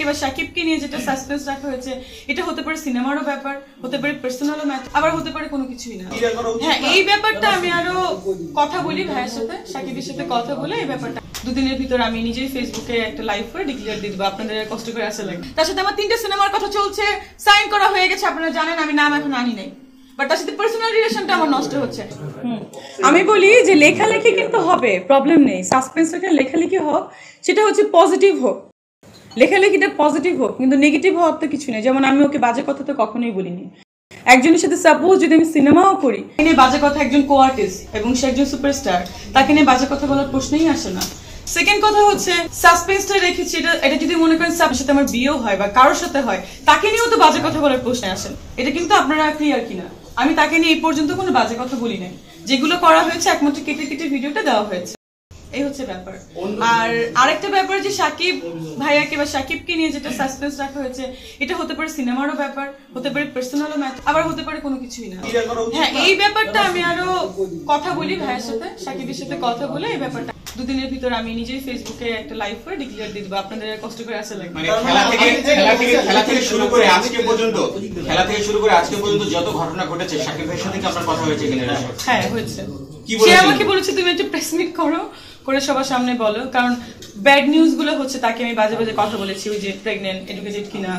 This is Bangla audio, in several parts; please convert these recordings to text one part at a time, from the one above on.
এবার শাকিবকে নিয়ে যেটা সাসপেন্স রাখা হয়েছে এটা হতে পারে সিনেমারও ব্যাপার, হতে পারে পার্সোনালও ম্যাচ, আবার হতে পারে কোনো কিছুই না। হ্যাঁ, এই ব্যাপারটা আমি আরো কথা বলি ভাইয়ের সাথে, শাকিবের সাথে কথা বলে এই ব্যাপারটা দুদিনের ভিতর আমি নিজেই ফেসবুকে একটা লাইভ করে ডিক্লেয়ার দিয়ে দেবো, আপনাদের কষ্ট করে আসা লাগে। তার সাথে আমার 3টে সিনেমার কথা চলছে, সাইন করা হয়ে গেছে, আপনারা জানেন, আমি নাম এখন আনি নাই, বাট তার সাথে পার্সোনাল রিলেশনটা আমার নষ্ট হচ্ছে। আমি বলি যে লেখালেখি কিন্তু হবে, প্রবলেম নেই, সাসপেন্স রেখে লেখালেখি হোক, সেটা হচ্ছে পজিটিভ হোক, লেখালেখিটা পজিটিভ হোক, কিন্তু নেগেটিভ হওয়ার তো কিছু নেই। যেমন আমি ওকে বাজে কথা তো কখনোই বলিনি। একজনের সাথে সাপোজ যদি আমি সিনেমাও করি, নিয়ে বাজে কথা, একজন কো আর্টিস্ট এবং সে একজন সুপারস্টার, তাকে নিয়ে বাজে কথা বলার প্রশ্নই আসে না। সেকেন্ড কথা হচ্ছে সাসপেন্সটা রেখেছি, এটা যদি মনে করেন সাপের সাথে আমার বিয়েও হয় বা কারোর সাথে হয়, তাকে নিয়েও তো বাজে কথা বলার প্রশ্ন আসেন, এটা কিন্তু আপনারা ক্লিয়ার কিনা। আমি তাকে নিয়ে এই পর্যন্ত কোনো বাজে কথা বলি নাই, যেগুলো করা হয়েছে একমাত্র কেটে কেটে ভিডিওটা দেওয়া হয়েছে, এই হচ্ছে ব্যাপার। আর আরেকটা ব্যাপার যে শাকিব ভাইয়াকে বা শাকিবকে নিয়ে যেটা সাসপেন্স রাখা হয়েছে এটা হতে পারে সিনেমারও ব্যাপার, হতে পারে পার্সোনালও ম্যাচ, আবার হতে পারে কোনো কিছুই না। হ্যাঁ, এই ব্যাপারটা আমি আরো কথা বলি ভাইয়ের সাথে, শাকিবের সাথে কথা বলে এই ব্যাপারটা দুদিনের ভিতর আমি নিজেই ফেসবুকে একটা লাইভ করে ডিক্লেয়ার দিয়ে দেবো, আপনাদের কষ্ট করে আসা লাগে। খেলা থেকে শুরু করে আজকে পর্যন্ত যত ঘটনা ঘটেছে শাকিব ভাইয়ের সাথে কি আপনার কথা হয়েছে কিনা? হ্যাঁ, হয়েছে। সে আমাকে বলেছে তুমি একটা প্রেস মিট করো, করে সবার সামনে বলো, কারণ ব্যাড নিউজ গুলো হচ্ছে, তাকে আমি বাজে বাজে কথা বলেছি, ওই যে প্রেগনেন্ট, এডুকেটেড কিনা,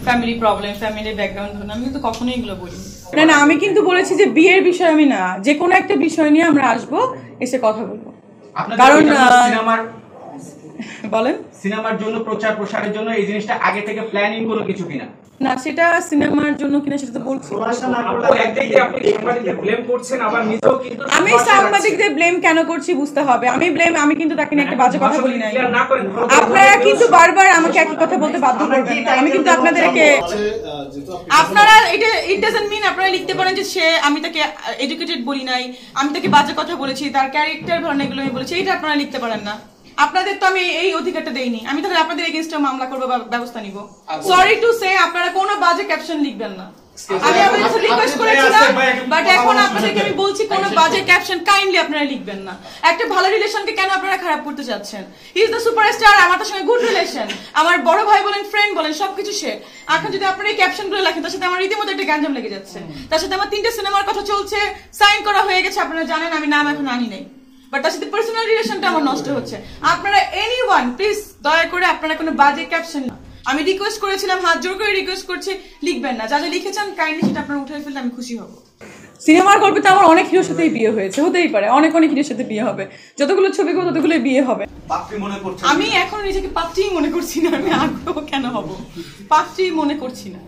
ফ্যামিলি প্রবলেম, ফ্যামিলি ব্যাকগ্রাউন্ড, আমি কিন্তু কখনোই এগুলো বলি না। আমি কিন্তু বলেছি যে বিয়ের বিষয় আমি না, যে কোনো একটা বিষয় নিয়ে আমরা আসবো, এসে কথা বলবো। কারণ বলেন সিনেমার জন্য প্রচার প্রসারের জন্য এই জিনিসটা আগে থেকে প্ল্যানিং কোনো কিছু কিনা? না, সেটা সিনেমার জন্য কিনা সেটা তো বলছি। আমি সাংবাদিকদের ব্লেম কেন করছি বুঝতে হবে। আমি কিন্তু তাকে নিয়ে একটা বাজে কথা বলি নাই। আপনারা কিন্তু বারবার আমাকে একই কথা বলতে বাধ্য করবেন না। আমি কিন্তু আপনারা ইট ডাজন্ট মিন আপনারা লিখতে পারেন যে আমি তাকে এডুকেটেড বলি নাই, আমি তাকে বাজে কথা বলেছি, তার ক্যারেক্টার ভালো এগুলো আমি বলেছি, এটা আপনারা লিখতে পারেন না। আপনাদের তো আমি এই অধিকারটা দেইনি, আমি তাহলে আপনাদের এগেইনস্টে মামলা করবো বা ব্যবস্থা নিব। সরি টু সে, আপনারা কোনো বাজে ক্যাপশন লিখবেন না। আমি আপনাদের কাছে রিকোয়েস্ট করেছিলাম, বাট এখন আপনাদেরকে আমি বলছি কোনো বাজে ক্যাপশন কাইন্ডলি আপনারা লিখবেন না। একটা ভালো রিলেশনকে কেন আপনারা খারাপ করতে যাচ্ছেন? হি ইজ দ্য সুপারস্টার, আমার তার সঙ্গে গুড রিলেশন, আমার বড় ভাই বলেন, ফ্রেন্ড বলেন, সবকিছু সে। এখন যদি আপনারা এই ক্যাপশন গুলো লেখেন, তার সাথে আমার রীতিমতো একটা গ্যাঞ্জাম লেগে যাচ্ছে। তার সাথে আমার 3টে সিনেমার কথা চলছে, সাইন করা হয়ে গেছে, আপনারা জানেন, আমি নাম এখন আনি নাই, বাট তার সাথে পার্সোনাল রিলেশনটা আমার নষ্ট হচ্ছে। আপনারা এনিওয়ান প্লিজ দয়া করে আপনারা কোনো বাজে ক্যাপশন, আমি রিকোয়েস্ট করেছিলাম, হাত জোর করে রিকোয়েস্ট করছি, লিখবেন না। যা যা লিখেছেন কাইন্ডলি সেটা আপনারা উঠে ফেললে আমি খুশি হব। সিনেমার গল্পে আমার অনেক হিরোর সাথেই বিয়ে হয়েছে, হতেই পারে অনেক হিরোর সাথে বিয়ে হবে, যতগুলো ছবি করবো ততগুলো বিয়ে হবে। আমি এখন নিজেকে পাত্রী মনে করছি না, আমি আগ্রহ কেন হব, পাত্রী মনে করছি না।